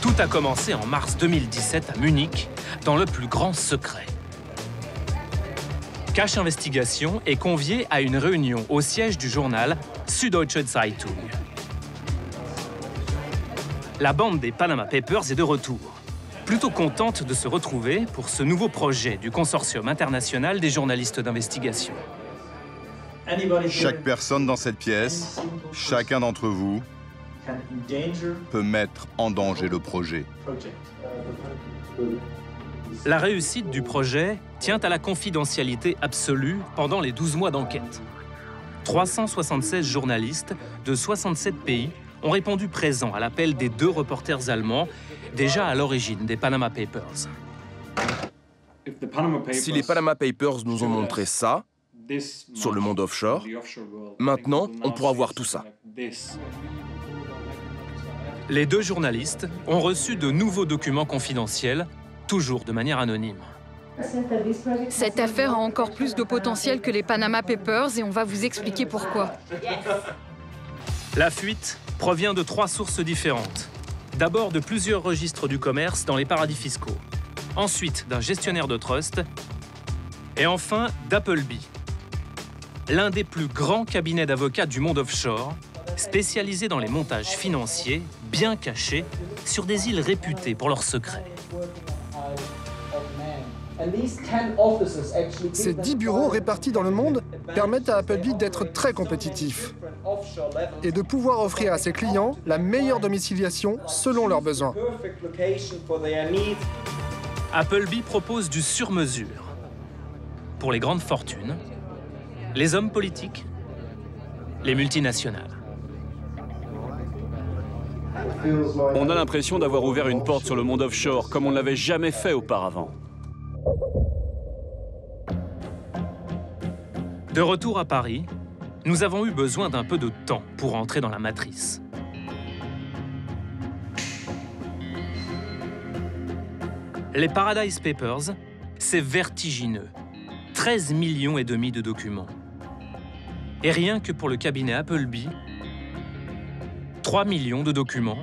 Tout a commencé en mars 2017 à Munich, dans le plus grand secret. Cash Investigation est convié à une réunion au siège du journal Süddeutsche Zeitung. La bande des Panama Papers est de retour, plutôt contente de se retrouver pour ce nouveau projet du Consortium international des journalistes d'investigation. Chaque personne dans cette pièce, chacun d'entre vous, peut mettre en danger le projet. La réussite du projet tient à la confidentialité absolue pendant les 12 mois d'enquête. 376 journalistes de 67 pays ont répondu présents à l'appel des 2 reporters allemands, déjà à l'origine des Panama Papers. Si les Panama Papers nous ont montré ça, sur le monde offshore, maintenant, on pourra voir tout ça. Les 2 journalistes ont reçu de nouveaux documents confidentiels, toujours de manière anonyme. Cette affaire a encore plus de potentiel que les Panama Papers et on va vous expliquer pourquoi. La fuite provient de 3 sources différentes. D'abord de plusieurs registres du commerce dans les paradis fiscaux. Ensuite d'un gestionnaire de trust. Et enfin d'Appleby, l'un des plus grands cabinets d'avocats du monde offshore, spécialisé dans les montages financiers bien cachés sur des îles réputées pour leurs secrets. Ces 10 bureaux répartis dans le monde permettent à Appleby d'être très compétitif et de pouvoir offrir à ses clients la meilleure domiciliation selon leurs besoins. Appleby propose du sur-mesure pour les grandes fortunes, les hommes politiques, les multinationales. On a l'impression d'avoir ouvert une porte sur le monde offshore comme on ne l'avait jamais fait auparavant. De retour à Paris, nous avons eu besoin d'un peu de temps pour entrer dans la matrice. Les Paradise Papers, c'est vertigineux. 13,5 millions de documents. Et rien que pour le cabinet Appleby, 3 millions de documents,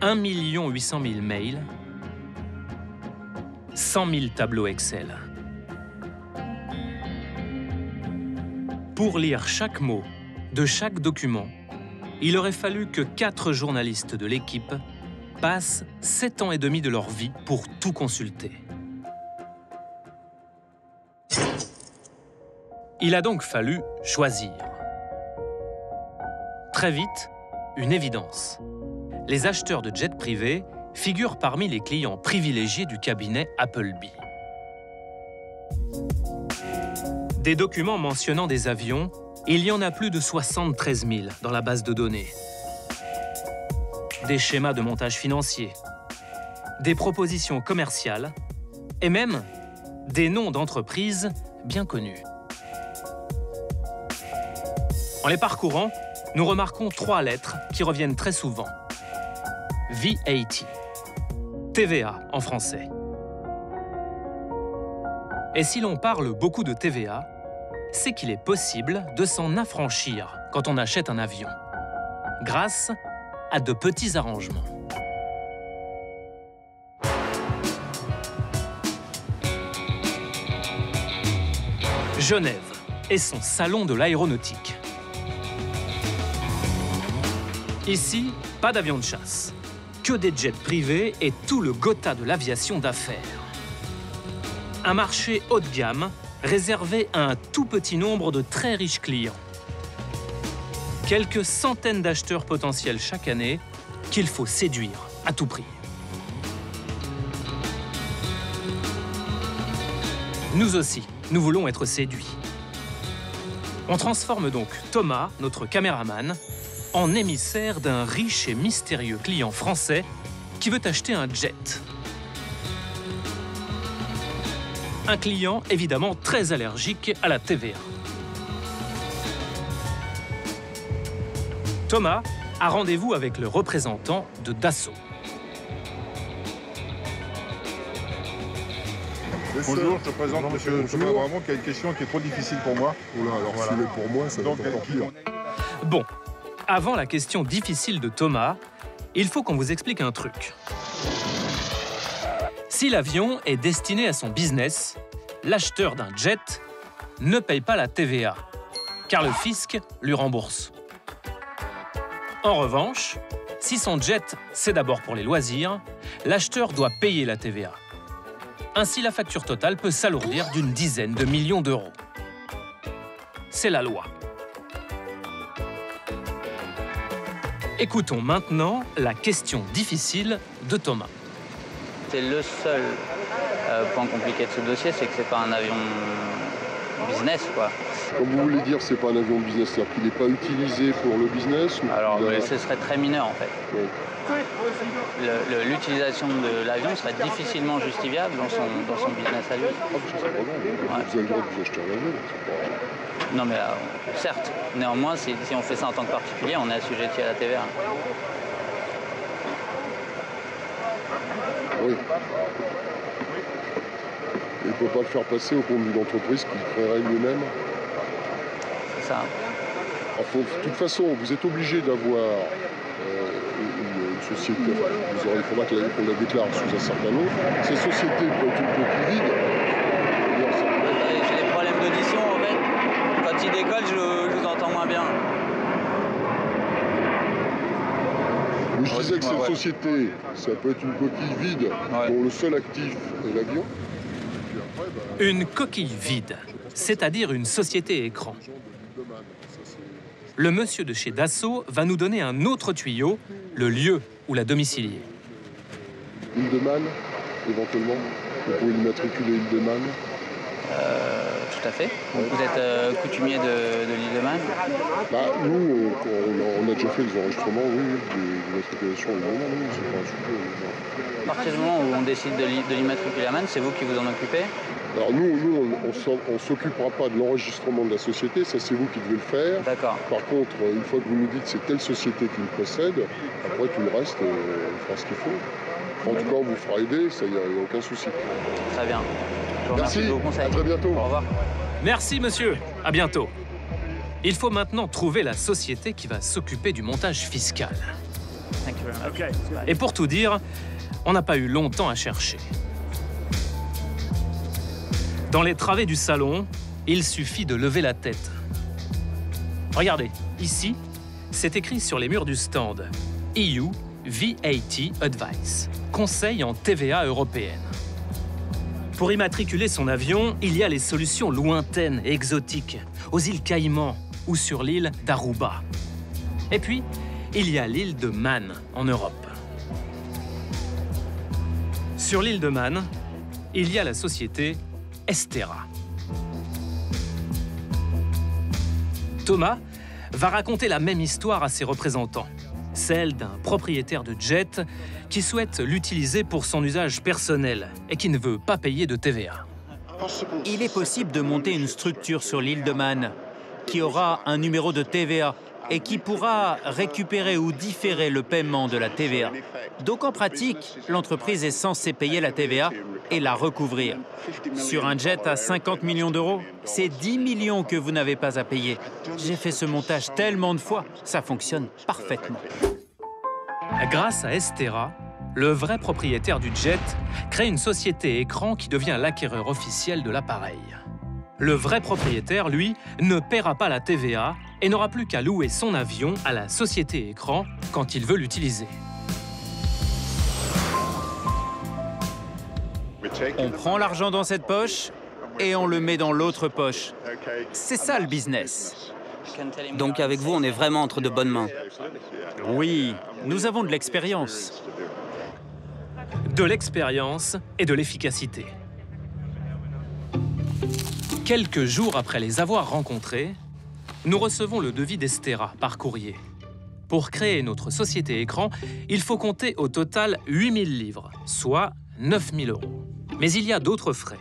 1 800 000 mails, 100 000 tableaux Excel. Pour lire chaque mot de chaque document, il aurait fallu que 4 journalistes de l'équipe passent 7 ans et demi de leur vie pour tout consulter. Il a donc fallu choisir. Très vite, une évidence. Les acheteurs de jets privés figurent parmi les clients privilégiés du cabinet Appleby. Des documents mentionnant des avions, il y en a plus de 73 000 dans la base de données. Des schémas de montage financier, des propositions commerciales et même des noms d'entreprises bien connus. En les parcourant, nous remarquons 3 lettres qui reviennent très souvent. VAT, TVA en français. Et si l'on parle beaucoup de TVA, c'est qu'il est possible de s'en affranchir quand on achète un avion, grâce à de petits arrangements. Genève et son salon de l'aéronautique. Ici, pas d'avion de chasse, que des jets privés et tout le Gotha de l'aviation d'affaires. Un marché haut de gamme réservé à un tout petit nombre de très riches clients. Quelques centaines d'acheteurs potentiels chaque année qu'il faut séduire à tout prix. Nous aussi, nous voulons être séduits. On transforme donc Thomas, notre caméraman, en émissaire d'un riche et mystérieux client français qui veut acheter un jet. Un client évidemment très allergique à la TVA. Thomas a rendez-vous avec le représentant de Dassault. Bonjour, je te présente monsieur Thomas Bramont qui a une question qui est trop difficile pour moi. Oula, alors voilà. Si pour moi, ça va être encore pire. Bon, avant la question difficile de Thomas, il faut qu'on vous explique un truc. Si l'avion est destiné à son business, l'acheteur d'un jet ne paye pas la TVA, car le fisc lui rembourse. En revanche, si son jet, c'est d'abord pour les loisirs, l'acheteur doit payer la TVA. Ainsi, la facture totale peut s'alourdir d'une dizaine de millions d'euros. C'est la loi. Écoutons maintenant la question difficile de Thomas. C'est le seul point compliqué de ce dossier, c'est que c'est pas un avion business, quoi. Comme vous voulez dire, c'est pas un avion business, c'est-à-dire qu'il n'est pas utilisé pour le business ou alors, ce serait très mineur, en fait. Ouais. L'utilisation de l'avion serait difficilement justifiable dans son business à lui. Ah, c'est pas grave. Vous avez le droit de vous acheter un avion, c'est pas... Non, mais certes. Néanmoins, si on fait ça en tant que particulier, on est assujetti à la TVA. Oui. Il ne peut pas le faire passer au compte d'une entreprise qu'il créerait lui-même. C'est ça. Alors, de toute façon, vous êtes obligé d'avoir une société. Il faudra qu'on la déclare sous un certain nom. Ces sociétés peuvent être une coquille vide. J'ai des problèmes d'audition, en fait. Quand il décolle, je vous entends moins bien. Je disais que cette société, ça peut être une coquille vide dont le seul actif est l'avion. Une coquille vide, c'est-à-dire une société écran. Le monsieur de chez Dassault va nous donner un autre tuyau, le lieu où la domicilier. Île de Man, éventuellement. Vous pouvez l'immatriculer Île de Man. Tout à fait. Vous êtes coutumier de l'île de Man? Nous, on a déjà fait des enregistrements, oui, de l'immatriculation Île de Man, oui, c'est pas un sujet. À partir du moment où on décide de l'immatriculer à Man, c'est vous qui vous en occupez? Alors nous on ne s'occupera pas de l'enregistrement de la société, ça c'est vous qui devez le faire. D'accord. Par contre, une fois que vous nous dites c'est telle société qui le possède, après tout le reste, on fera ce qu'il faut. En tout cas, on vous fera aider, ça, il n'y a aucun souci. Très bien. Merci, à très bientôt. Au revoir. Merci, monsieur. À bientôt. Il faut maintenant trouver la société qui va s'occuper du montage fiscal. Et pour tout dire, on n'a pas eu longtemps à chercher. Dans les travées du salon, il suffit de lever la tête. Regardez, ici, c'est écrit sur les murs du stand « EU VAT Advice », conseil en TVA européenne. Pour immatriculer son avion, il y a les solutions lointaines et exotiques, aux îles Caïmans ou sur l'île d'Aruba. Et puis, il y a l'île de Man, en Europe. Sur l'île de Man, il y a la société Estera. Thomas va raconter la même histoire à ses représentants, celle d'un propriétaire de jet qui souhaite l'utiliser pour son usage personnel et qui ne veut pas payer de TVA. Il est possible de monter une structure sur l'île de Man qui aura un numéro de TVA et qui pourra récupérer ou différer le paiement de la TVA. Donc en pratique, l'entreprise est censée payer la TVA et la recouvrir. Sur un jet à 50 millions d'euros, c'est 10 millions que vous n'avez pas à payer. J'ai fait ce montage tellement de fois, ça fonctionne parfaitement. Grâce à Estera, le vrai propriétaire du jet crée une société écran qui devient l'acquéreur officiel de l'appareil. Le vrai propriétaire, lui, ne paiera pas la TVA et n'aura plus qu'à louer son avion à la société écran quand il veut l'utiliser. On prend l'argent dans cette poche et on le met dans l'autre poche. C'est ça le business. Donc avec vous, on est vraiment entre de bonnes mains. Oui, nous avons de l'expérience. De l'expérience et de l'efficacité. Quelques jours après les avoir rencontrés, nous recevons le devis d'Estera par courrier. Pour créer notre société écran, il faut compter au total 8 000 livres, soit 9 000 euros. Mais il y a d'autres frais.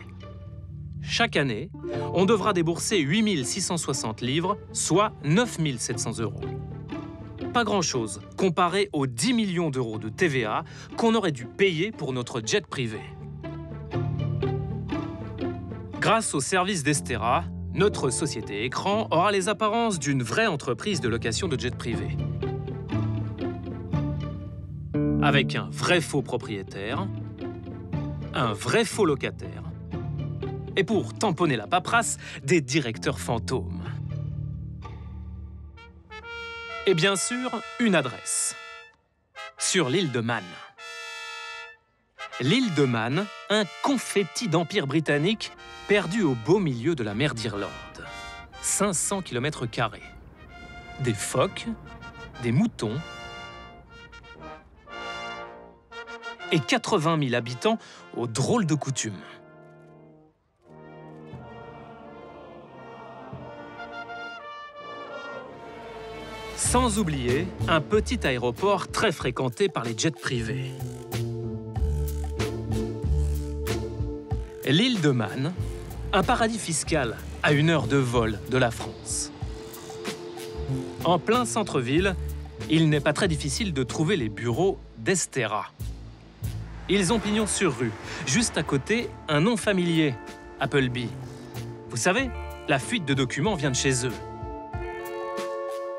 Chaque année, on devra débourser 8 660 livres, soit 9 700 euros. Pas grand-chose comparé aux 10 millions d'euros de TVA qu'on aurait dû payer pour notre jet privé. Grâce au service d'Estera, notre société écran aura les apparences d'une vraie entreprise de location de jet privé. avec un vrai faux propriétaire, un vrai faux locataire, et pour tamponner la paperasse, des directeurs fantômes. Et bien sûr, une adresse. Sur l'île de Man. L'île de Man, un confetti d'empire britannique perdu au beau milieu de la mer d'Irlande. 500 km². Des phoques, des moutons et 80 000 habitants aux drôles de coutumes. Sans oublier un petit aéroport très fréquenté par les jets privés. L'île de Man, un paradis fiscal à 1 heure de vol de la France. En plein centre-ville, il n'est pas très difficile de trouver les bureaux d'Estera. Ils ont pignon sur rue, juste à côté, un nom familier, Appleby. Vous savez, la fuite de documents vient de chez eux.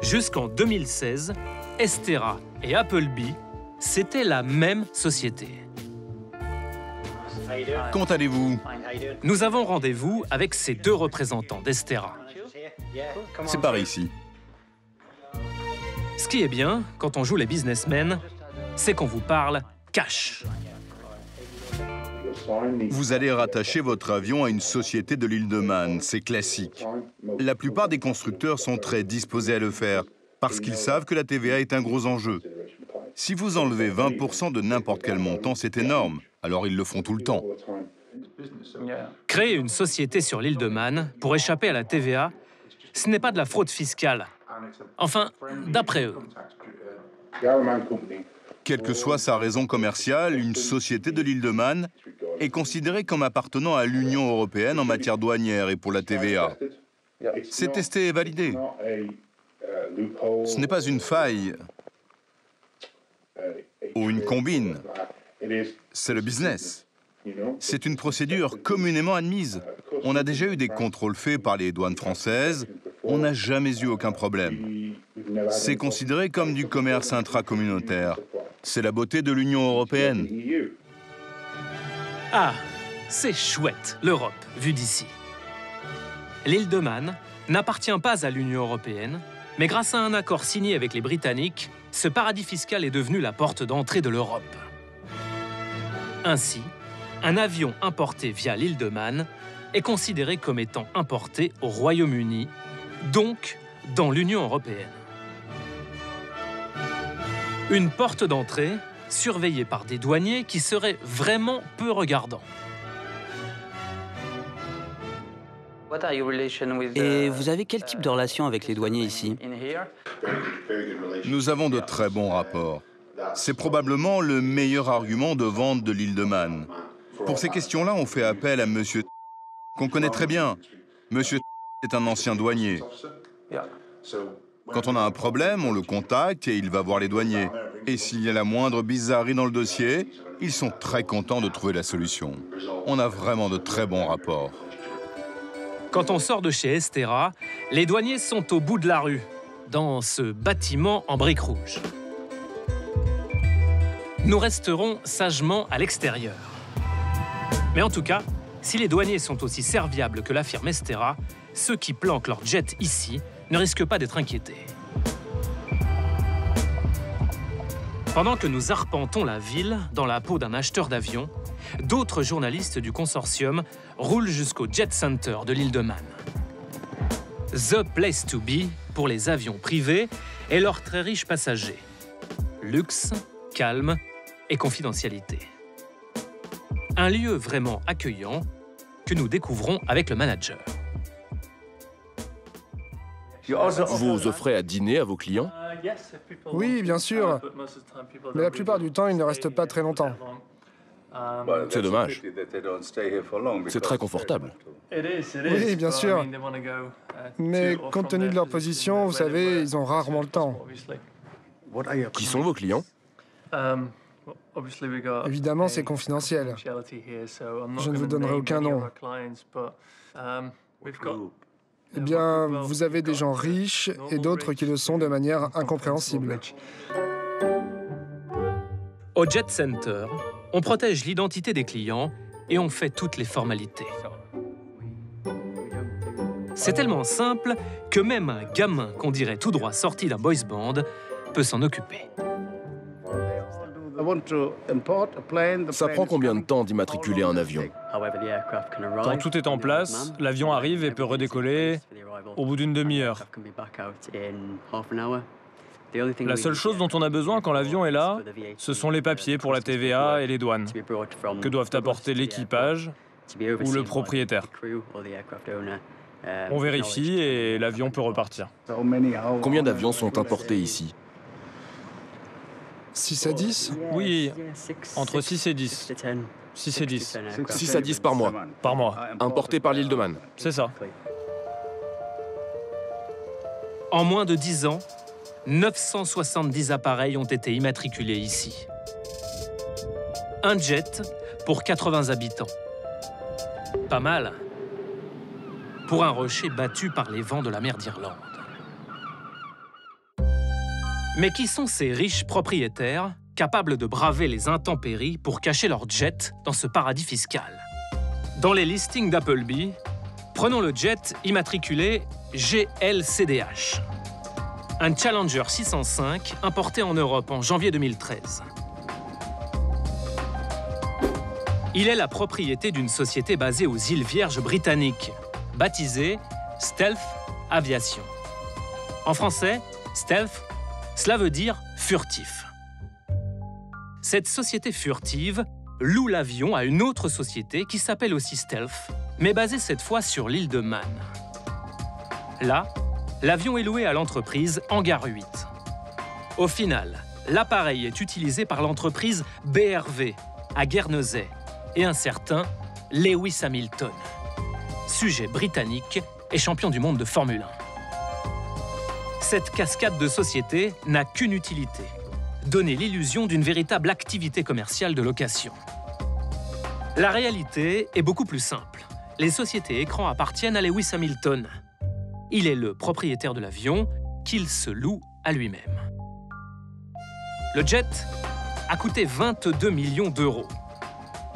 Jusqu'en 2016, Estera et Appleby, c'était la même société. Comment allez-vous? Nous avons rendez-vous avec ces 2 représentants d'Estera. C'est par ici. Ce qui est bien, quand on joue les businessmen, c'est qu'on vous parle cash. Vous allez rattacher votre avion à une société de l'île de Man, c'est classique. La plupart des constructeurs sont très disposés à le faire, parce qu'ils savent que la TVA est un gros enjeu. Si vous enlevez 20% de n'importe quel montant, c'est énorme, alors ils le font tout le temps. Créer une société sur l'île de Man pour échapper à la TVA, ce n'est pas de la fraude fiscale. Enfin, d'après eux. Quelle que soit sa raison commerciale, une société de l'île de Man est considérée comme appartenant à l'Union européenne en matière douanière et pour la TVA. C'est testé et validé. Ce n'est pas une faille ou une combine. C'est le business. C'est une procédure communément admise. On a déjà eu des contrôles faits par les douanes françaises. On n'a jamais eu aucun problème. C'est considéré comme du commerce intracommunautaire. C'est la beauté de l'Union européenne. Ah, c'est chouette, l'Europe, vue d'ici. L'île de Man n'appartient pas à l'Union européenne, mais grâce à un accord signé avec les Britanniques, ce paradis fiscal est devenu la porte d'entrée de l'Europe. Ainsi, un avion importé via l'île de Man est considéré comme étant importé au Royaume-Uni, donc dans l'Union européenne. Une porte d'entrée surveillée par des douaniers qui seraient vraiment peu regardants. Et vous avez quel type de relation avec les douaniers ici? Nous avons de très bons rapports. C'est probablement le meilleur argument de vente de l'île de Man. Pour ces questions-là, on fait appel à Monsieur qu'on connaît très bien. Monsieur est un ancien douanier. Quand on a un problème, on le contacte et il va voir les douaniers. Et s'il y a la moindre bizarrerie dans le dossier, ils sont très contents de trouver la solution. On a vraiment de très bons rapports. Quand on sort de chez Estera, les douaniers sont au bout de la rue, dans ce bâtiment en briques rouges. Nous resterons sagement à l'extérieur. Mais en tout cas, si les douaniers sont aussi serviables que l'affirme Estera, ceux qui planquent leur jet ici ne risquent pas d'être inquiétés. Pendant que nous arpentons la ville dans la peau d'un acheteur d'avions, d'autres journalistes du consortium roulent jusqu'au Jet Center de l'île de Man. The place to be pour les avions privés et leurs très riches passagers. Luxe, calme et confidentialité. Un lieu vraiment accueillant que nous découvrons avec le manager. Vous offrez à dîner à vos clients? Oui, bien sûr. Mais la plupart du temps, ils ne restent pas très longtemps. C'est dommage. C'est très confortable. Oui, bien sûr. Mais compte tenu de leur position, vous savez, ils ont rarement le temps. Qui sont vos clients? Évidemment, c'est confidentiel. Je ne vous donnerai aucun nom. Eh bien, vous avez des gens riches et d'autres qui le sont de manière incompréhensible. Au Jet Center, on protège l'identité des clients et on fait toutes les formalités. C'est tellement simple que même un gamin qu'on dirait tout droit sorti d'un boys band peut s'en occuper. Ça prend combien de temps d'immatriculer un avion? Quand tout est en place, l'avion arrive et peut redécoller au bout d'une demi-heure. La seule chose dont on a besoin quand l'avion est là, ce sont les papiers pour la TVA et les douanes, que doivent apporter l'équipage ou le propriétaire. On vérifie et l'avion peut repartir. Combien d'avions sont importés ici? 6 à 10? Oui, entre 6 et 10. 6 et 10. 6 à 10 par mois. Par mois. Importés par l'île de Man. C'est ça. En moins de 10 ans, 970 appareils ont été immatriculés ici. Un jet pour 80 habitants. Pas mal. Pour un rocher battu par les vents de la mer d'Irlande. Mais qui sont ces riches propriétaires capables de braver les intempéries pour cacher leur jet dans ce paradis fiscal? Dans les listings d'Appleby, prenons le jet immatriculé GLCDH. Un Challenger 605 importé en Europe en janvier 2013. Il est la propriété d'une société basée aux îles Vierges britanniques, baptisée Stealth Aviation. En français, stealth, cela veut dire furtif. Cette société furtive loue l'avion à une autre société qui s'appelle aussi Stealth, mais basée cette fois sur l'île de Man. Là, l'avion est loué à l'entreprise Hangar 8. Au final, l'appareil est utilisé par l'entreprise BRV à Guernesey et un certain Lewis Hamilton, sujet britannique et champion du monde de Formule 1. Cette cascade de sociétés n'a qu'une utilité, donner l'illusion d'une véritable activité commerciale de location. La réalité est beaucoup plus simple. Les sociétés écrans appartiennent à Lewis Hamilton. Il est le propriétaire de l'avion qu'il se loue à lui-même. Le jet a coûté 22 millions d'euros.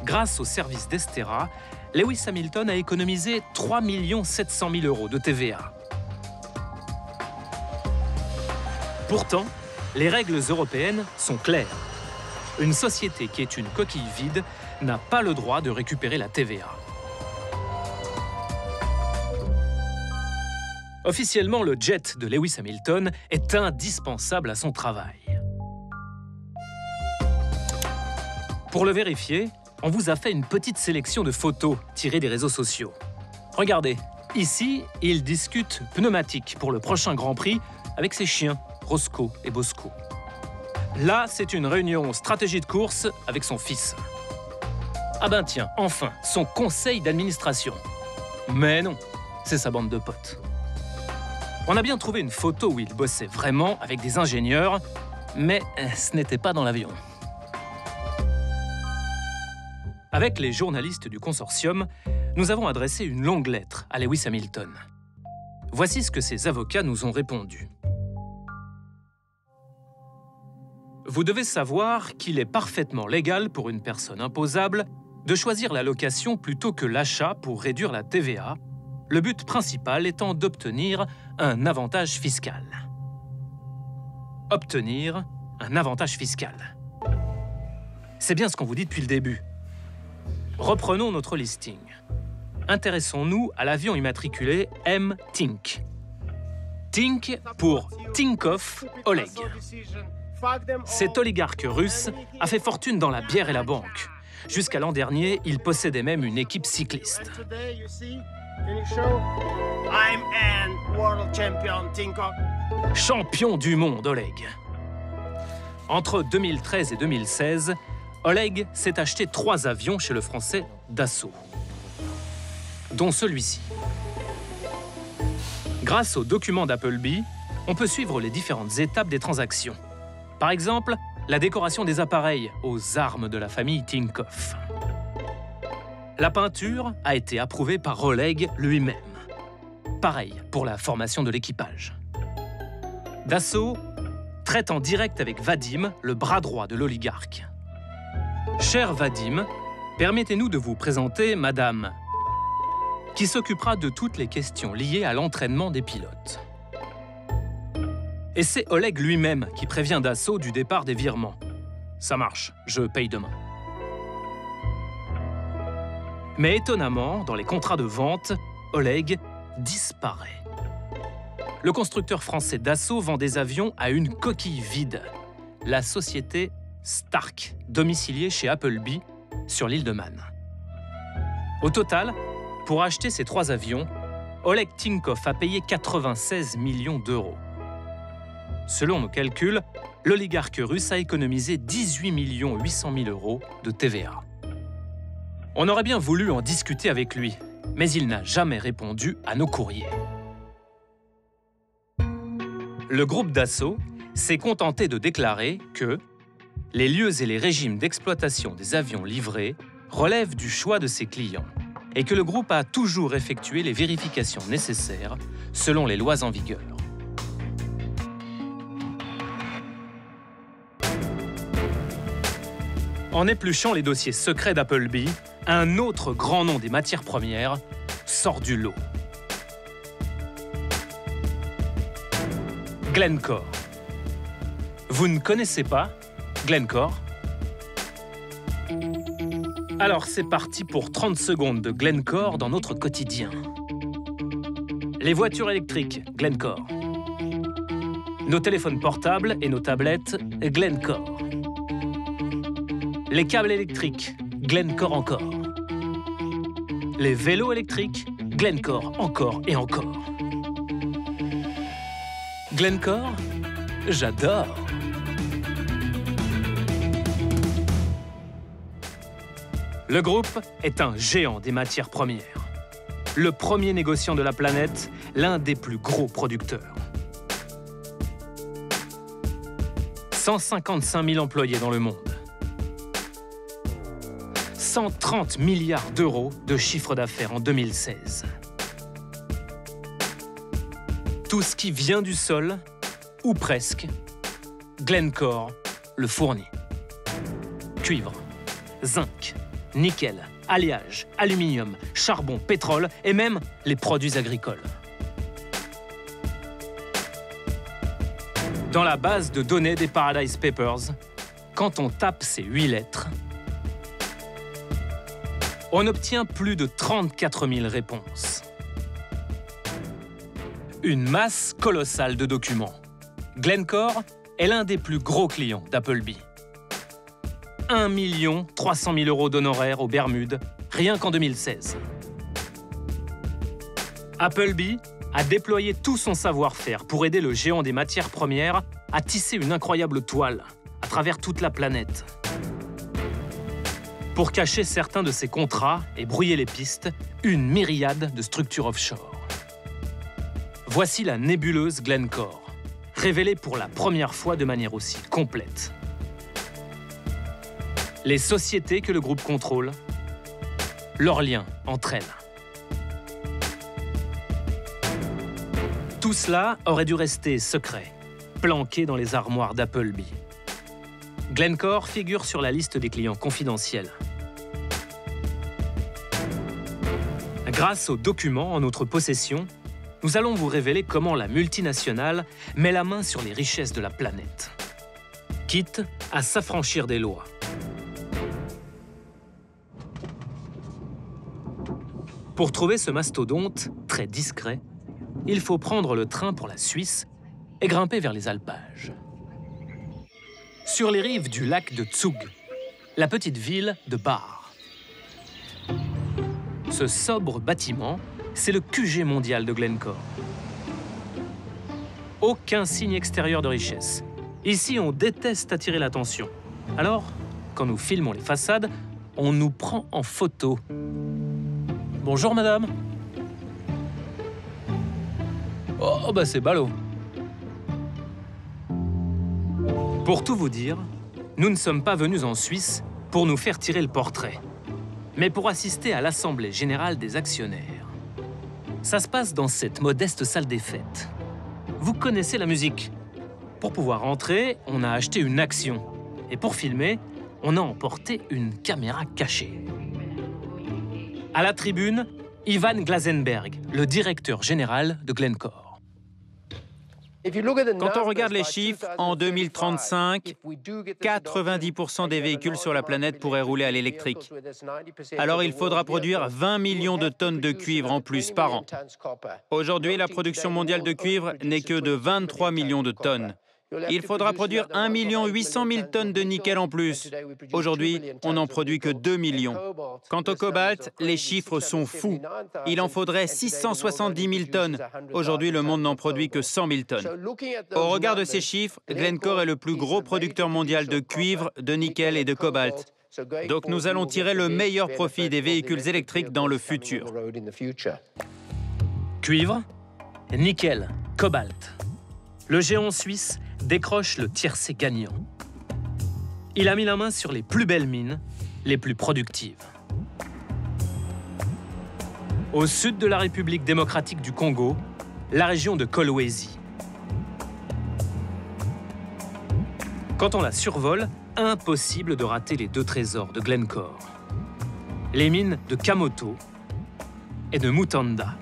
Grâce au service d'Estera, Lewis Hamilton a économisé 3 700 000 euros de TVA. Pourtant, les règles européennes sont claires. Une société qui est une coquille vide n'a pas le droit de récupérer la TVA. Officiellement, le jet de Lewis Hamilton est indispensable à son travail. Pour le vérifier, on vous a fait une petite sélection de photos tirées des réseaux sociaux. Regardez, ici, il discute pneumatique pour le prochain Grand Prix avec ses chiens, Roscoe et Bosco. Là, c'est une réunion stratégie de course avec son fils. Ah ben tiens, enfin, son conseil d'administration. Mais non, c'est sa bande de potes. On a bien trouvé une photo où il bossait vraiment avec des ingénieurs, mais ce n'était pas dans l'avion. Avec les journalistes du consortium, nous avons adressé une longue lettre à Lewis Hamilton. Voici ce que ses avocats nous ont répondu. Vous devez savoir qu'il est parfaitement légal pour une personne imposable de choisir la location plutôt que l'achat pour réduire la TVA, le but principal étant d'obtenir un avantage fiscal. Obtenir un avantage fiscal. C'est bien ce qu'on vous dit depuis le début. Reprenons notre listing. Intéressons-nous à l'avion immatriculé M-Tink. Tink pour Tinkoff Oleg. Cet oligarque russe a fait fortune dans la bière et la banque. Jusqu'à l'an dernier, il possédait même une équipe cycliste. Champion du monde, Oleg. Entre 2013 et 2016, Oleg s'est acheté 3 avions chez le français Dassault, dont celui-ci. Grâce aux documents d'Appleby, on peut suivre les différentes étapes des transactions. Par exemple, la décoration des appareils aux armes de la famille Tinkoff. La peinture a été approuvée par Oleg lui-même. Pareil pour la formation de l'équipage. Dassault traite en direct avec Vadim, le bras droit de l'oligarque. Cher Vadim, permettez-nous de vous présenter Madame, qui s'occupera de toutes les questions liées à l'entraînement des pilotes. Et c'est Oleg lui-même qui prévient Dassault du départ des virements. Ça marche, je paye demain. Mais étonnamment, dans les contrats de vente, Oleg disparaît. Le constructeur français Dassault vend des avions à une coquille vide, la société Stark, domiciliée chez Appleby, sur l'île de Man. Au total, pour acheter ces 3 avions, Oleg Tinkov a payé 96 millions d'euros. Selon nos calculs, l'oligarque russe a économisé 18 800 000 euros de TVA. On aurait bien voulu en discuter avec lui, mais il n'a jamais répondu à nos courriers. Le groupe Dassault s'est contenté de déclarer que les lieux et les régimes d'exploitation des avions livrés relèvent du choix de ses clients et que le groupe a toujours effectué les vérifications nécessaires selon les lois en vigueur. En épluchant les dossiers secrets d'Appleby, un autre grand nom des matières premières sort du lot. Glencore. Vous ne connaissez pas Glencore? Alors c'est parti pour 30 secondes de Glencore dans notre quotidien. Les voitures électriques, Glencore. Nos téléphones portables et nos tablettes, Glencore. Les câbles électriques, Glencore encore. Les vélos électriques, Glencore encore et encore. Glencore, j'adore. Le groupe est un géant des matières premières. Le premier négociant de la planète, l'un des plus gros producteurs. 155 000 employés dans le monde. 130 milliards d'euros de chiffre d'affaires en 2016. Tout ce qui vient du sol, ou presque, Glencore le fournit. Cuivre, zinc, nickel, alliage, aluminium, charbon, pétrole et même les produits agricoles. Dans la base de données des Paradise Papers, quand on tape ces 8 lettres, on obtient plus de 34 000 réponses. Une masse colossale de documents. Glencore est l'un des plus gros clients d'Appleby. 1 300 000 euros d'honoraires aux Bermudes, rien qu'en 2016. Appleby a déployé tout son savoir-faire pour aider le géant des matières premières à tisser une incroyable toile à travers toute la planète. Pour cacher certains de ses contrats et brouiller les pistes, une myriade de structures offshore. Voici la nébuleuse Glencore, révélée pour la première fois de manière aussi complète. Les sociétés que le groupe contrôle, leurs liens entre elles. Tout cela aurait dû rester secret, planqué dans les armoires d'Appleby. Glencore figure sur la liste des clients confidentiels. Grâce aux documents en notre possession, nous allons vous révéler comment la multinationale met la main sur les richesses de la planète, quitte à s'affranchir des lois. Pour trouver ce mastodonte, très discret, il faut prendre le train pour la Suisse et grimper vers les alpages. Sur les rives du lac de Zug, la petite ville de Bar. Ce sobre bâtiment, c'est le QG mondial de Glencore. Aucun signe extérieur de richesse. Ici, on déteste attirer l'attention. Alors, quand nous filmons les façades, on nous prend en photo. Bonjour, madame. Oh, bah c'est ballot. Pour tout vous dire, nous ne sommes pas venus en Suisse pour nous faire tirer le portrait, mais pour assister à l'Assemblée générale des actionnaires. Ça se passe dans cette modeste salle des fêtes. Vous connaissez la musique. Pour pouvoir entrer, on a acheté une action. Et pour filmer, on a emporté une caméra cachée. À la tribune, Ivan Glasenberg, le directeur général de Glencore. Quand on regarde les chiffres, en 2035, 90% des véhicules sur la planète pourraient rouler à l'électrique. Alors il faudra produire 20 millions de tonnes de cuivre en plus par an. Aujourd'hui, la production mondiale de cuivre n'est que de 23 millions de tonnes. Il faudra produire 1 800 000 tonnes de nickel en plus. Aujourd'hui, on n'en produit que 2 millions. Quant au cobalt, les chiffres sont fous. Il en faudrait 670 000 tonnes. Aujourd'hui, le monde n'en produit que 100 000 tonnes. Au regard de ces chiffres, Glencore est le plus gros producteur mondial de cuivre, de nickel et de cobalt. Donc nous allons tirer le meilleur profit des véhicules électriques dans le futur. Cuivre, nickel, cobalt. Le géant suisse décroche le tiercé gagnant. Il a mis la main sur les plus belles mines, les plus productives. Au sud de la République démocratique du Congo, la région de Kolwezi. Quand on la survole, impossible de rater les deux trésors de Glencore. Les mines de Kamoto et de Mutanda.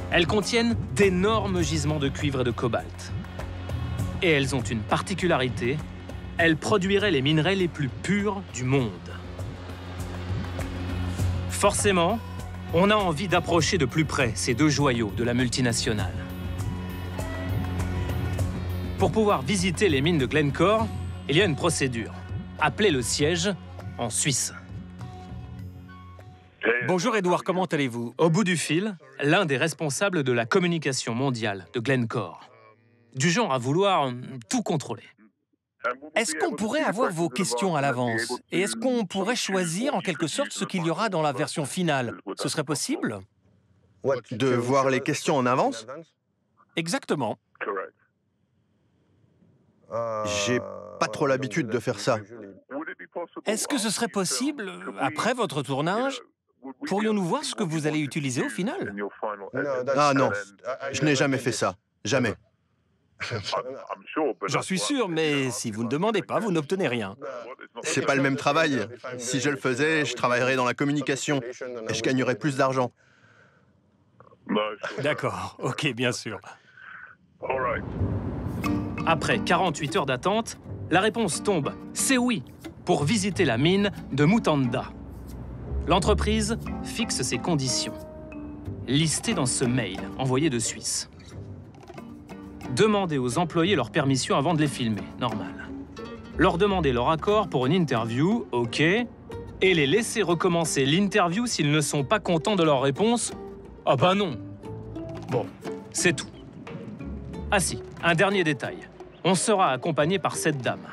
Elles contiennent d'énormes gisements de cuivre et de cobalt. Et elles ont une particularité, elles produiraient les minerais les plus purs du monde. Forcément, on a envie d'approcher de plus près ces deux joyaux de la multinationale. Pour pouvoir visiter les mines de Glencore, il y a une procédure. Appelez le siège en Suisse. Bonjour Edouard, comment allez-vous? Au bout du fil, l'un des responsables de la communication mondiale de Glencore. Du genre à vouloir tout contrôler. Est-ce qu'on pourrait avoir vos questions à l'avance? Et est-ce qu'on pourrait choisir en quelque sorte ce qu'il y aura dans la version finale? Ce serait possible? De voir les questions en avance? Exactement. J'ai pas trop l'habitude de faire ça. Est-ce que ce serait possible, après votre tournage, pourrions-nous voir ce que vous allez utiliser au final? Ah non, je n'ai jamais fait ça. Jamais. J'en suis sûr, mais si vous ne demandez pas, vous n'obtenez rien. C'est pas le même travail. Si je le faisais, je travaillerais dans la communication et je gagnerais plus d'argent. D'accord, ok, bien sûr. Après 48 heures d'attente, la réponse tombe, c'est oui, pour visiter la mine de Mutanda. L'entreprise fixe ses conditions, listées dans ce mail envoyé de Suisse. Demander aux employés leur permission avant de les filmer, normal. Leur demander leur accord pour une interview, ok, et les laisser recommencer l'interview s'ils ne sont pas contents de leur réponse, ah bah non. Bon, c'est tout. Ah si, un dernier détail. On sera accompagné par cette dame.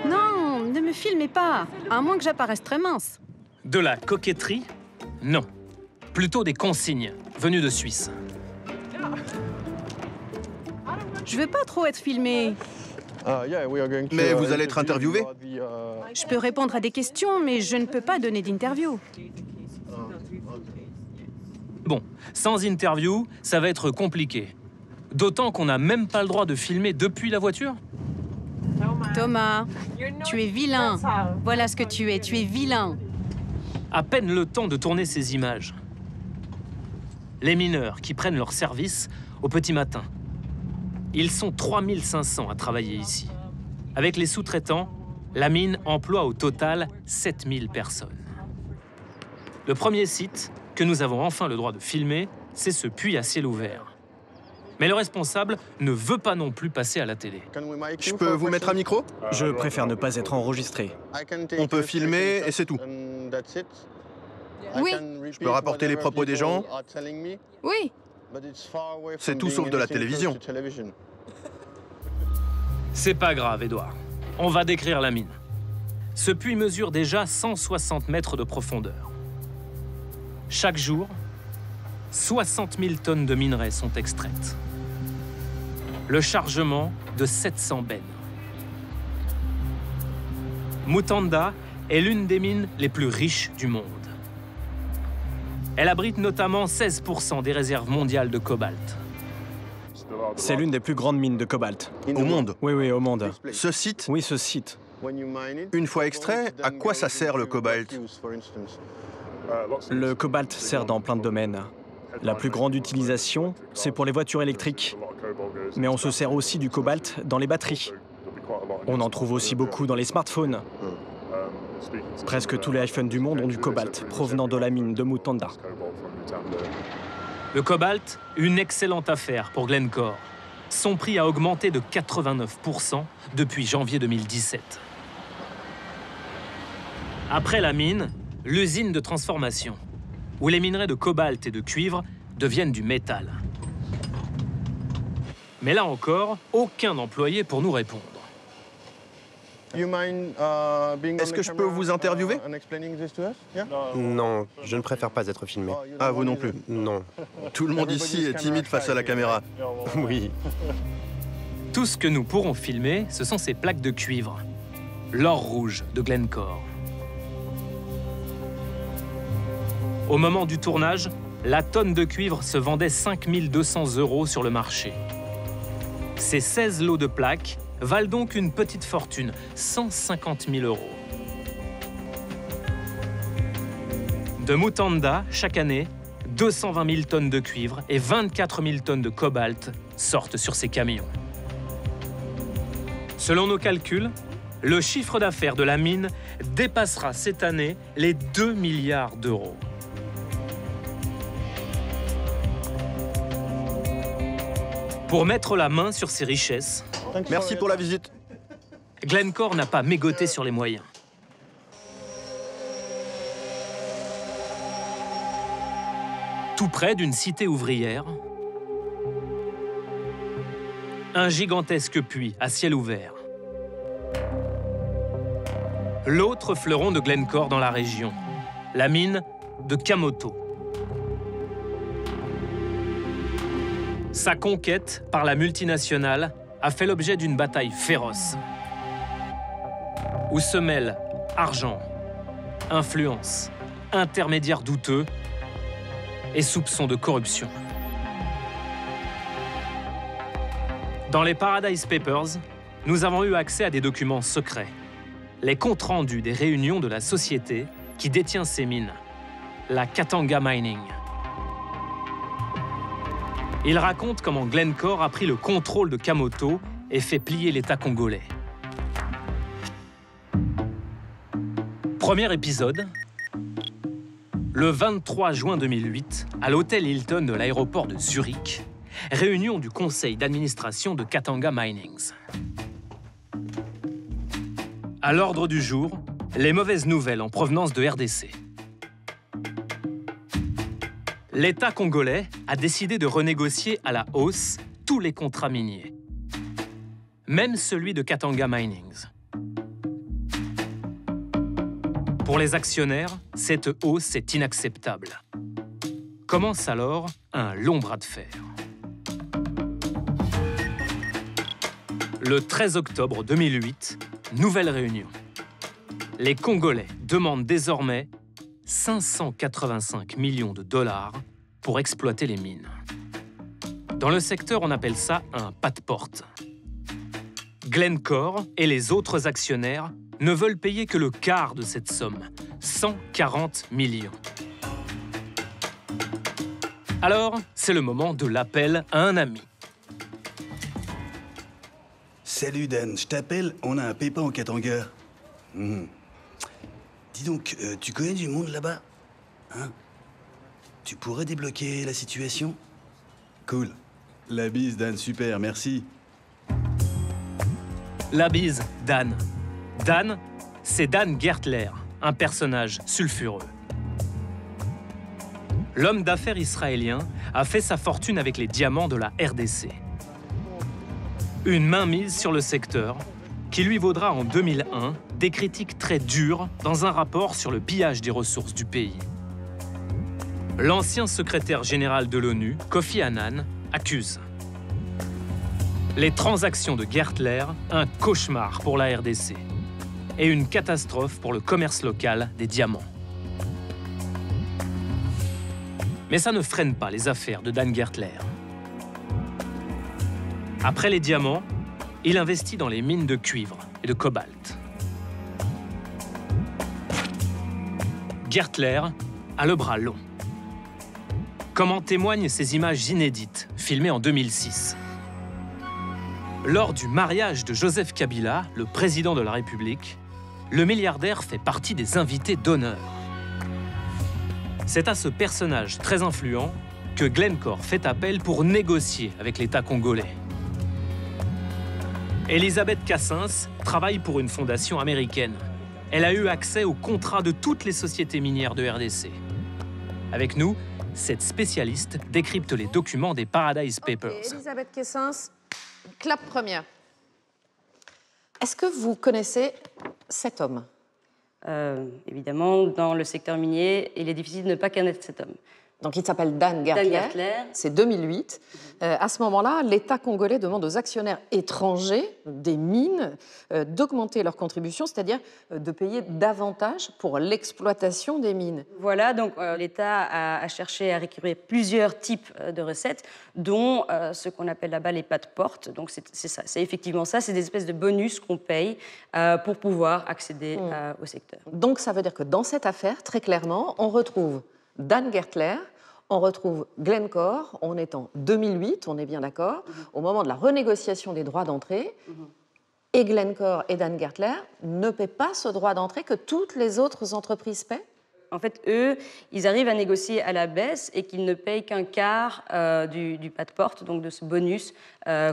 Non, ne me filmez pas, à moins que j'apparaisse très mince. De la coquetterie? Non. Plutôt des consignes, venues de Suisse. Je veux pas trop être filmée. Mais vous allez être interviewé? Je peux répondre à des questions, mais je ne peux pas donner d'interview. Bon, sans interview, ça va être compliqué. D'autant qu'on n'a même pas le droit de filmer depuis la voiture. Thomas, tu es vilain. Voilà ce que tu es vilain. À peine le temps de tourner ces images. Les mineurs qui prennent leur service au petit matin. Ils sont 3500 à travailler ici. Avec les sous-traitants, la mine emploie au total 7000 personnes. Le premier site que nous avons enfin le droit de filmer, c'est ce puits à ciel ouvert. Mais le responsable ne veut pas non plus passer à la télé. Je peux vous mettre un micro? Je préfère ne pas être enregistré. On peut filmer et c'est tout. Oui. Je peux rapporter les propos des gens? Oui. C'est tout sauf de la télévision. C'est pas grave, Edouard. On va décrire la mine. Ce puits mesure déjà 160 mètres de profondeur. Chaque jour, 60 000 tonnes de minerais sont extraites. Le chargement de 700 bennes. Mutanda est l'une des mines les plus riches du monde. Elle abrite notamment 16% des réserves mondiales de cobalt. C'est l'une des plus grandes mines de cobalt. Au monde? Oui, oui, au monde. Ce site? Oui, ce site. Une fois extrait, à quoi ça sert le cobalt? Le cobalt sert dans plein de domaines. La plus grande utilisation, c'est pour les voitures électriques. Mais on se sert aussi du cobalt dans les batteries. On en trouve aussi beaucoup dans les smartphones. Presque tous les iPhones du monde ont du cobalt provenant de la mine de Mutanda. Le cobalt, une excellente affaire pour Glencore. Son prix a augmenté de 89% depuis janvier 2017. Après la mine, l'usine de transformation, où les minerais de cobalt et de cuivre deviennent du métal. Mais là encore, aucun employé pour nous répondre. Est-ce que je peux vous interviewer? Non, je ne préfère pas être filmé. Ah, vous non plus? Non. Tout le monde ici est timide face à la caméra. Oui. Tout ce que nous pourrons filmer, ce sont ces plaques de cuivre. L'or rouge de Glencore. Au moment du tournage, la tonne de cuivre se vendait 5 200 € sur le marché. Ces 16 lots de plaques valent donc une petite fortune, 150 000 €. De Mutanda, chaque année, 220 000 tonnes de cuivre et 24 000 tonnes de cobalt sortent sur ces camions. Selon nos calculs, le chiffre d'affaires de la mine dépassera cette année les 2 milliards d'euros. Pour mettre la main sur ces richesses, merci pour la visite. Glencore n'a pas mégoté sur les moyens. Tout près d'une cité ouvrière, un gigantesque puits à ciel ouvert. L'autre fleuron de Glencore dans la région, la mine de Kamoto. Sa conquête par la multinationale a fait l'objet d'une bataille féroce, où se mêlent argent, influence, intermédiaires douteux et soupçons de corruption. Dans les Paradise Papers, nous avons eu accès à des documents secrets, les comptes rendus des réunions de la société qui détient ces mines, la Katanga Mining. Il raconte comment Glencore a pris le contrôle de Kamoto et fait plier l'État congolais. Premier épisode, le 23 juin 2008, à l'hôtel Hilton de l'aéroport de Zurich, réunion du conseil d'administration de Katanga Minings. À l'ordre du jour, les mauvaises nouvelles en provenance de RDC. L'État congolais a décidé de renégocier à la hausse tous les contrats miniers, même celui de Katanga Minings. Pour les actionnaires, cette hausse est inacceptable. Commence alors un long bras de fer. Le 13 octobre 2008, nouvelle réunion. Les Congolais demandent désormais 585 millions de dollars pour exploiter les mines. Dans le secteur, on appelle ça un pas-de-porte. Glencore et les autres actionnaires ne veulent payer que le quart de cette somme, 140 millions. Alors, c'est le moment de l'appel à un ami. Salut Dan, je t'appelle, on a un pépin au Katanga. Dis donc, tu connais du monde là-bas? Hein? Tu pourrais débloquer la situation? Cool. La bise, Dan, super, merci. La bise, Dan. Dan, c'est Dan Gertler, un personnage sulfureux. L'homme d'affaires israélien a fait sa fortune avec les diamants de la RDC. Une mainmise sur le secteur qui lui vaudra en 2001 des critiques très dures dans un rapport sur le pillage des ressources du pays. L'ancien secrétaire général de l'ONU, Kofi Annan, accuse. Les transactions de Gertler, un cauchemar pour la RDC et une catastrophe pour le commerce local des diamants. Mais ça ne freine pas les affaires de Dan Gertler. Après les diamants, il investit dans les mines de cuivre et de cobalt. Gertler a le bras long. Comme en témoignent ces images inédites, filmées en 2006. Lors du mariage de Joseph Kabila, le président de la République, le milliardaire fait partie des invités d'honneur. C'est à ce personnage très influent que Glencore fait appel pour négocier avec l'État congolais. Elisabeth Cassens travaille pour une fondation américaine. Elle a eu accès aux contrats de toutes les sociétés minières de RDC. Avec nous, cette spécialiste décrypte les documents des Paradise Papers. Elisabeth Cassens, clap première. Est-ce que vous connaissez cet homme? Évidemment, dans le secteur minier, il est difficile de ne pas connaître cet homme. Donc il s'appelle Dan Gertler, c'est 2008. À ce moment-là, l'État congolais demande aux actionnaires étrangers des mines d'augmenter leur contribution, c'est-à-dire de payer davantage pour l'exploitation des mines. Voilà, donc l'État a cherché à récupérer plusieurs types de recettes, dont ce qu'on appelle là-bas les pas de porte. Donc c'est ça, c'est effectivement ça, c'est des espèces de bonus qu'on paye pour pouvoir accéder au secteur. Donc ça veut dire que dans cette affaire, très clairement, on retrouve Dan Gertler, on retrouve Glencore, on est en 2008, on est bien d'accord, au moment de la renégociation des droits d'entrée, et Glencore et Dan Gertler ne paient pas ce droit d'entrée que toutes les autres entreprises paient. En fait, eux, ils arrivent à négocier à la baisse et qu'ils ne payent qu'un quart du pas de porte, donc de ce bonus,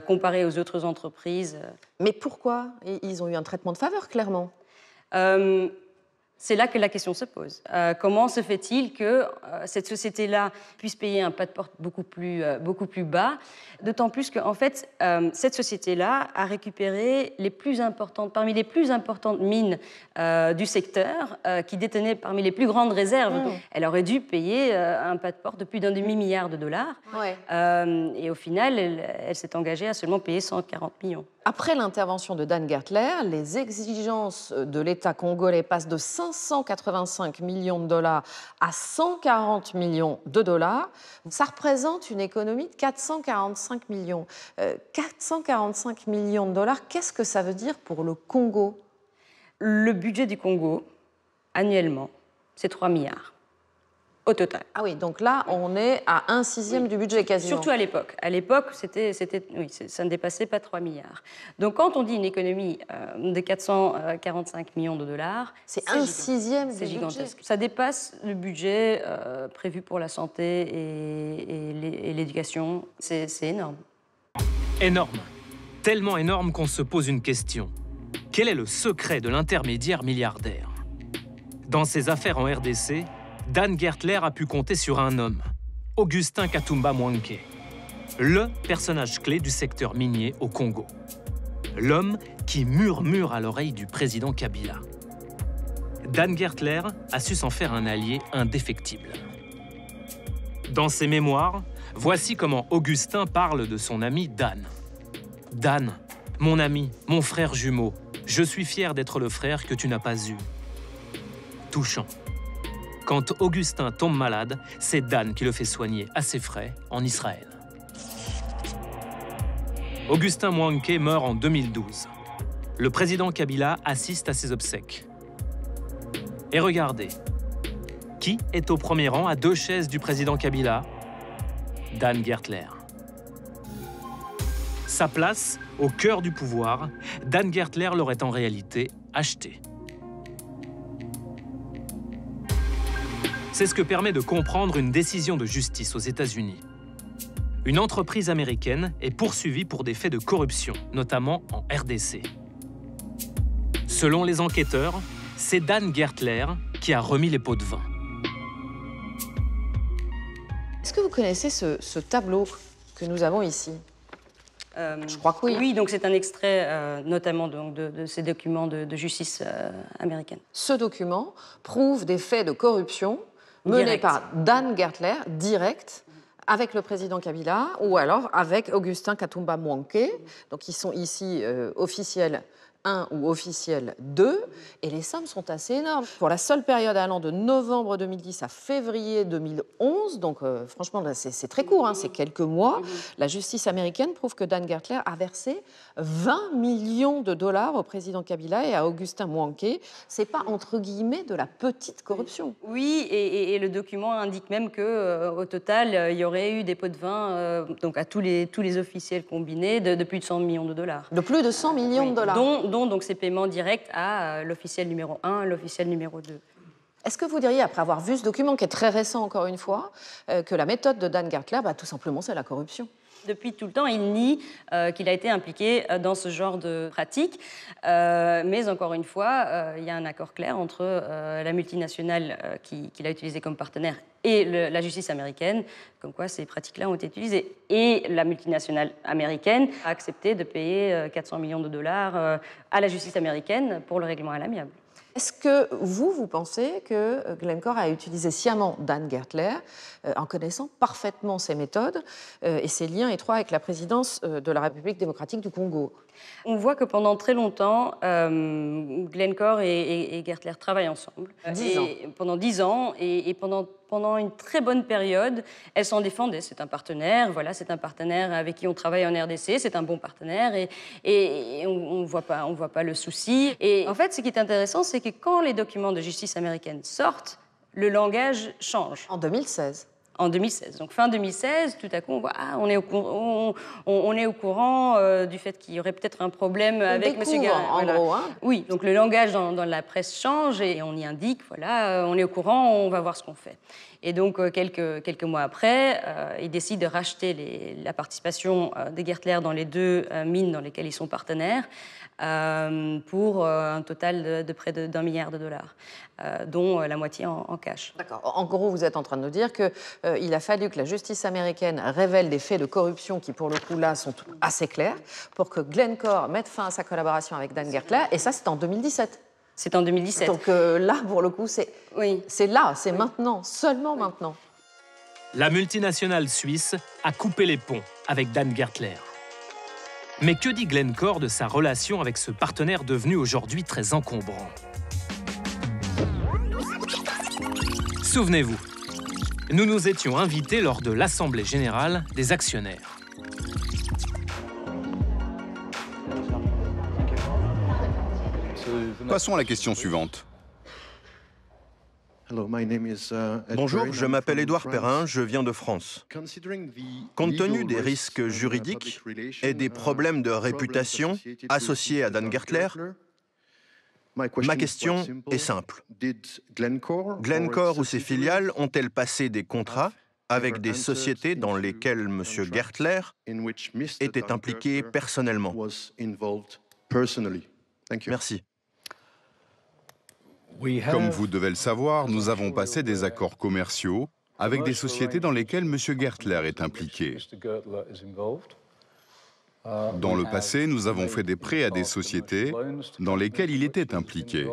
comparé aux autres entreprises. Mais pourquoi? Ils ont eu un traitement de faveur, clairement. C'est là que la question se pose. Comment se fait-il que cette société-là puisse payer un pas de porte beaucoup plus bas, d'autant plus qu'en fait, cette société-là a récupéré parmi les plus importantes mines du secteur, qui détenaient parmi les plus grandes réserves. Elle aurait dû payer un pas de porte de plus d'1 demi-milliard de dollars. Et au final, elle s'est engagée à seulement payer 140 millions. Après l'intervention de Dan Gertler, les exigences de l'État congolais passent de 585 millions de dollars à 140 millions de dollars. Ça représente une économie de 445 millions. 445 millions de dollars, qu'est-ce que ça veut dire pour le Congo? Le budget du Congo, annuellement, c'est 3 milliards. Au total. Ah oui, donc là, on est à 1/6 du budget quasiment. Surtout à l'époque. À l'époque, ça ne dépassait pas 3 milliards. Donc quand on dit une économie de 445 millions de dollars... C'est 1/6 C'est du gigantesque. budget. Ça dépasse le budget prévu pour la santé et l'éducation. C'est énorme. Énorme. Tellement énorme qu'on se pose une question. Quel est le secret de l'intermédiaire milliardaire? Dans ses affaires en RDC, Dan Gertler a pu compter sur un homme, Augustin Katumba Mwanke, le personnage clé du secteur minier au Congo. L'homme qui murmure à l'oreille du président Kabila. Dan Gertler a su s'en faire un allié indéfectible. Dans ses mémoires, voici comment Augustin parle de son ami Dan. « Dan, mon ami, mon frère jumeau, je suis fier d'être le frère que tu n'as pas eu. » Touchant. Quand Augustin tombe malade, c'est Dan qui le fait soigner à ses frais en Israël. Augustin Mwanke meurt en 2012. Le président Kabila assiste à ses obsèques. Et regardez, qui est au premier rang à 2 chaises du président Kabila? Dan Gertler. Sa place, au cœur du pouvoir, Dan Gertler l'aurait en réalité acheté. C'est ce que permet de comprendre une décision de justice aux États-Unis. Une entreprise américaine est poursuivie pour des faits de corruption, notamment en RDC. Selon les enquêteurs, c'est Dan Gertler qui a remis les pots de vin. Est-ce que vous connaissez ce tableau que nous avons ici? Je crois que oui. Oui, donc c'est un extrait notamment donc, de ces documents de justice américaine. Ce document prouve des faits de corruption menés par Dan Gertler, direct, avec le président Kabila, ou alors avec Augustin Katumba Mwanke, donc ils sont ici officiels 1 ou officiel 2, et les sommes sont assez énormes. Pour la seule période allant de novembre 2010 à février 2011, donc franchement c'est très court, hein, c'est quelques mois, la justice américaine prouve que Dan Gertler a versé 20 millions de dollars au président Kabila et à Augustin Mwanké. C'est pas entre guillemets de la petite corruption. Oui, et le document indique même qu'au total, il y aurait eu des pots de vin donc à tous les officiels combinés de plus de 100 millions de dollars. De plus de 100 millions de dollars. Dont donc ces paiements directs à l'officiel numéro 1, l'officiel numéro 2. Est-ce que vous diriez, après avoir vu ce document, qui est très récent encore une fois, que la méthode de Dan Gertler, tout simplement, c'est la corruption? Depuis tout le temps, il nie qu'il a été impliqué dans ce genre de pratique. Mais encore une fois, il y a un accord clair entre la multinationale qu'il a utilisée comme partenaire et la justice américaine, comme quoi ces pratiques-là ont été utilisées. Et la multinationale américaine a accepté de payer 400 millions de dollars à la justice américaine pour le règlement à l'amiable. Est-ce que vous pensez que Glencore a utilisé sciemment Dan Gertler en connaissant parfaitement ses méthodes et ses liens étroits avec la présidence de la République démocratique du Congo? On voit que pendant très longtemps, Glencore et Gertler travaillent ensemble. 10 ans. Pendant 10 ans, et pendant une très bonne période, elles s'en défendaient. C'est un partenaire, voilà, c'est un partenaire avec qui on travaille en RDC, c'est un bon partenaire, et on voit pas le souci. Et en fait, ce qui est intéressant, c'est que quand les documents de justice américaine sortent, le langage change. En 2016. En 2016. Donc fin 2016, tout à coup, on voit, on est au courant du fait qu'il y aurait peut-être un problème avec M. Garin. En gros, hein. Oui, donc le langage dans la presse change et on y indique, voilà, on est au courant, on va voir ce qu'on fait. Et donc, quelques mois après, ils décident de racheter la participation des Gertler dans les 2 mines dans lesquelles ils sont partenaires pour un total de près d'1 milliard de dollars, dont la moitié en cash. D'accord. En gros, vous êtes en train de nous dire qu'il a fallu que la justice américaine révèle des faits de corruption qui, pour le coup, là, sont assez clairs, pour que Glencore mette fin à sa collaboration avec Dan Gertler, et ça, c'est en 2017. C'est en 2017. Donc là, pour le coup, c'est là, c'est maintenant, seulement maintenant. La multinationale suisse a coupé les ponts avec Dan Gertler. Mais que dit Glencore de sa relation avec ce partenaire devenu aujourd'hui très encombrant? Souvenez-vous, nous nous étions invités lors de l'Assemblée générale des actionnaires. Passons à la question suivante. Bonjour, je m'appelle Édouard Perrin, je viens de France. Compte tenu des risques juridiques et des problèmes de réputation associés à Dan Gertler, ma question est simple. Glencore ou ses filiales ont-elles passé des contrats avec des sociétés dans lesquelles M. Gertler était impliqué personnellement? Merci. Comme vous devez le savoir, nous avons passé des accords commerciaux avec des sociétés dans lesquelles M. Gertler est impliqué. Dans le passé, nous avons fait des prêts à des sociétés dans lesquelles il était impliqué.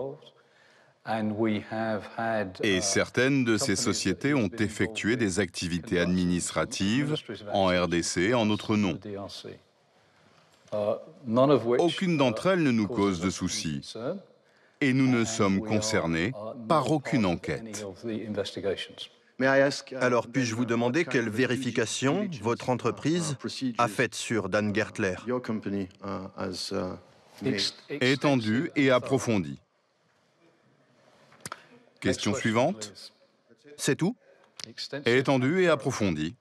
Et certaines de ces sociétés ont effectué des activités administratives en RDC en notre nom. Aucune d'entre elles ne nous cause de soucis. Et nous ne sommes concernés par aucune enquête. Alors, puis-je vous demander quelle vérification votre entreprise a faite sur Dan Gertler? Étendue et approfondie. Question suivante. C'est tout? Étendue et approfondie.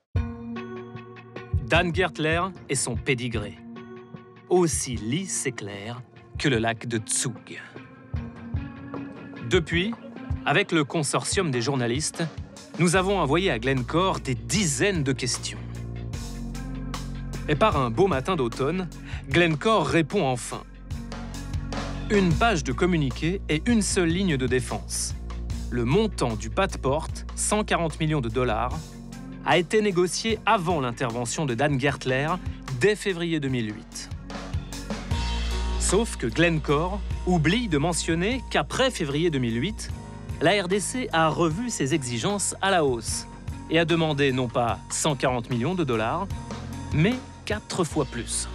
Dan Gertler et son pédigré. Aussi lisse et clair que le lac de Tsug. Depuis, avec le consortium des journalistes, nous avons envoyé à Glencore des dizaines de questions. Et par un beau matin d'automne, Glencore répond enfin. Une page de communiqué et une seule ligne de défense. Le montant du pas de porte, 140 millions de dollars, a été négocié avant l'intervention de Dan Gertler dès février 2008. Sauf que Glencore oublie de mentionner qu'après février 2008, la RDC a revu ses exigences à la hausse et a demandé non pas 140 millions de dollars, mais 4 fois plus.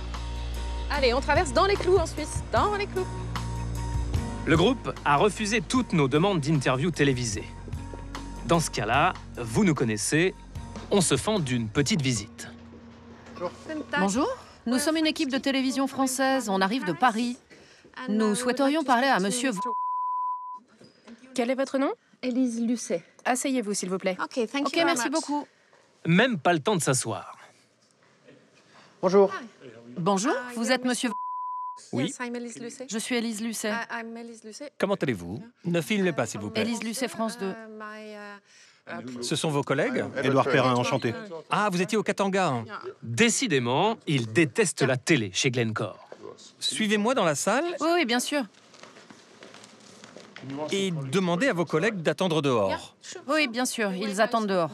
Allez, on traverse dans les clous en Suisse, dans les clous. Le groupe a refusé toutes nos demandes d'interview télévisées. Dans ce cas-là, vous nous connaissez, on se fend d'une petite visite. Bonjour, nous sommes une équipe de télévision française, on arrive de Paris. Nous souhaiterions parler à monsieur... Quel est votre nom? Élise Lucet. Asseyez-vous, s'il vous plaît. Ok, merci beaucoup. Même pas le temps de s'asseoir. Bonjour. Bonjour, vous êtes monsieur... Oui. Je suis Élise Lucet. Comment allez-vous? Ne filmez pas, s'il vous plaît. Élise Lucet, France 2. Ce sont vos collègues? Édouard Perrin, enchanté. Ah, vous étiez au Katanga. Décidément, il déteste la télé chez Glencore. Suivez-moi dans la salle. Oui, bien sûr. Et demandez à vos collègues d'attendre dehors. Oui, bien sûr, ils attendent dehors.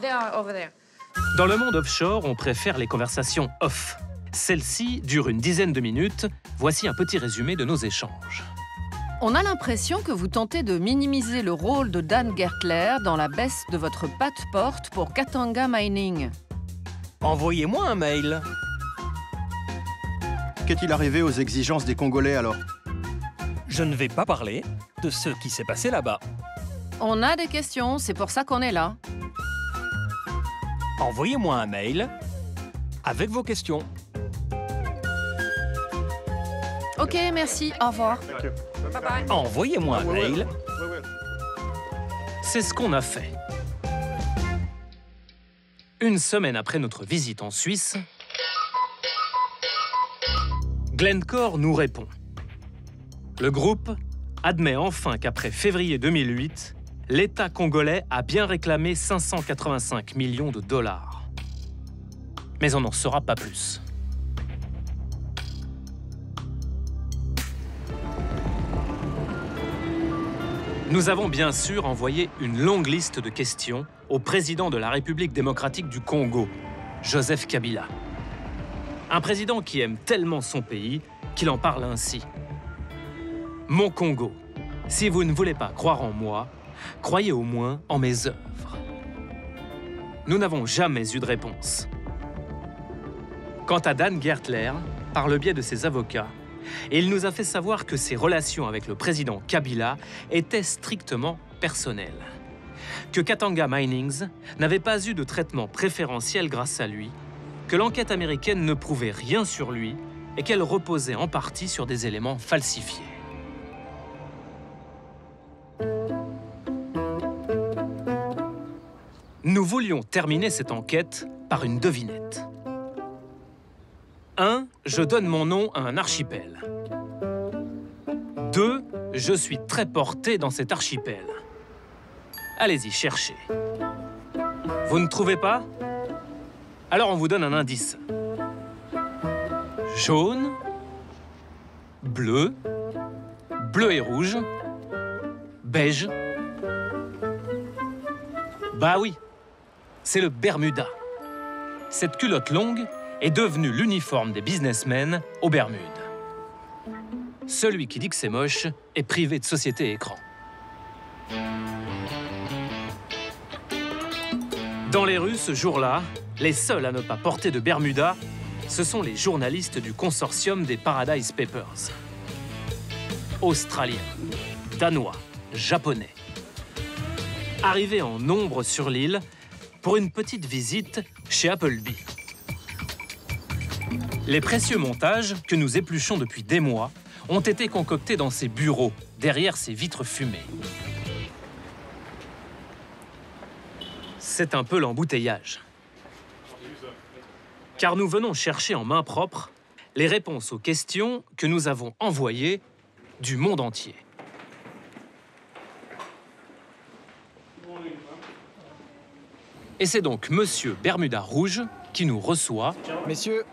Dans le monde offshore, on préfère les conversations off. Celles-ci durent une dizaine de minutes. Voici un petit résumé de nos échanges. On a l'impression que vous tentez de minimiser le rôle de Dan Gertler dans la baisse de votre passe-porte pour Katanga Mining. Envoyez-moi un mail. Qu'est-il arrivé aux exigences des Congolais alors? Je ne vais pas parler de ce qui s'est passé là-bas. On a des questions, c'est pour ça qu'on est là. Envoyez-moi un mail avec vos questions. Ok, merci, au revoir. Envoyez-moi un mail. C'est ce qu'on a fait. Une semaine après notre visite en Suisse, Glencore nous répond. Le groupe admet enfin qu'après février 2008, l'État congolais a bien réclamé 585 millions de dollars. Mais on n'en saura pas plus. Nous avons bien sûr envoyé une longue liste de questions au président de la République démocratique du Congo, Joseph Kabila. Un président qui aime tellement son pays qu'il en parle ainsi. Mon Congo, si vous ne voulez pas croire en moi, croyez au moins en mes œuvres. Nous n'avons jamais eu de réponse. Quant à Dan Gertler, par le biais de ses avocats, il nous a fait savoir que ses relations avec le président Kabila étaient strictement personnelles. Que Katanga Minings n'avait pas eu de traitement préférentiel grâce à lui, que l'enquête américaine ne prouvait rien sur lui et qu'elle reposait en partie sur des éléments falsifiés. Nous voulions terminer cette enquête par une devinette. 1. Je donne mon nom à un archipel. 2. Je suis très porté dans cet archipel. Allez-y, cherchez. Vous ne trouvez pas? Alors on vous donne un indice. Jaune, bleu, bleu et rouge, beige. Bah oui, c'est le Bermuda. Cette culotte longue est devenue l'uniforme des businessmen aux Bermudes. Celui qui dit que c'est moche est privé de société écran. Dans les rues, ce jour-là, les seuls à ne pas porter de Bermuda, ce sont les journalistes du consortium des Paradise Papers. Australiens, Danois, Japonais. Arrivés en nombre sur l'île pour une petite visite chez Appleby. Les précieux montages que nous épluchons depuis des mois ont été concoctés dans ces bureaux, derrière ces vitres fumées. C'est un peu l'embouteillage. Car nous venons chercher en main propre les réponses aux questions que nous avons envoyées du monde entier. Et c'est donc Monsieur Bermuda Rouge qui nous reçoit, messieurs,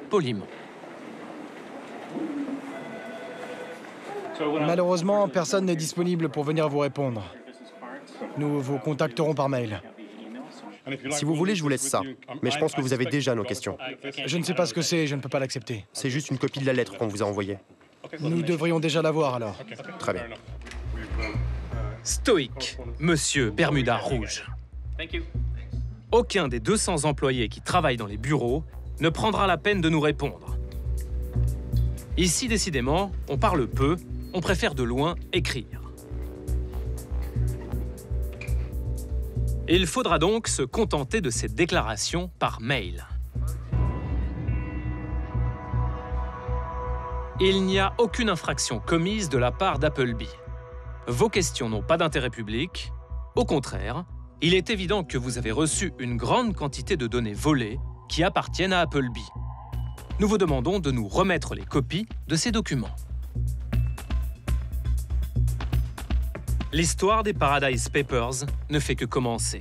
poliment. Malheureusement, personne n'est disponible pour venir vous répondre. Nous vous contacterons par mail. Si vous voulez, je vous laisse ça. Mais je pense que vous avez déjà nos questions. Je ne sais pas ce que c'est et je ne peux pas l'accepter. C'est juste une copie de la lettre qu'on vous a envoyée. Nous devrions déjà l'avoir alors. Très bien. Stoïque, Monsieur Bermuda Rouge. Aucun des 200 employés qui travaillent dans les bureaux ne prendra la peine de nous répondre. Ici, décidément, on parle peu, on préfère de loin écrire. Il faudra donc se contenter de ces déclarations par mail. Il n'y a aucune infraction commise de la part d'Appleby. Vos questions n'ont pas d'intérêt public. Au contraire, il est évident que vous avez reçu une grande quantité de données volées qui appartiennent à Appleby. Nous vous demandons de nous remettre les copies de ces documents. L'histoire des Paradise Papers ne fait que commencer.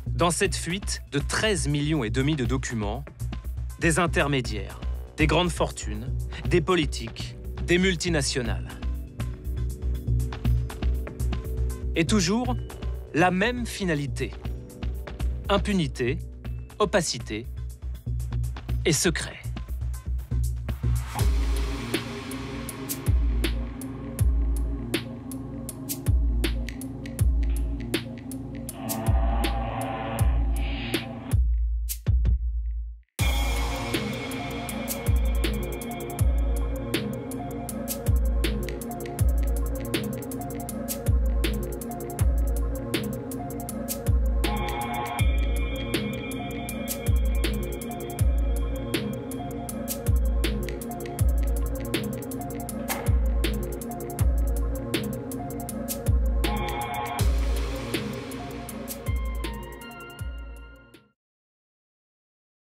Dans cette fuite de 13,5 millions de documents, des intermédiaires, des grandes fortunes, des politiques, des multinationales. Et toujours la même finalité. Impunité, opacité et secret.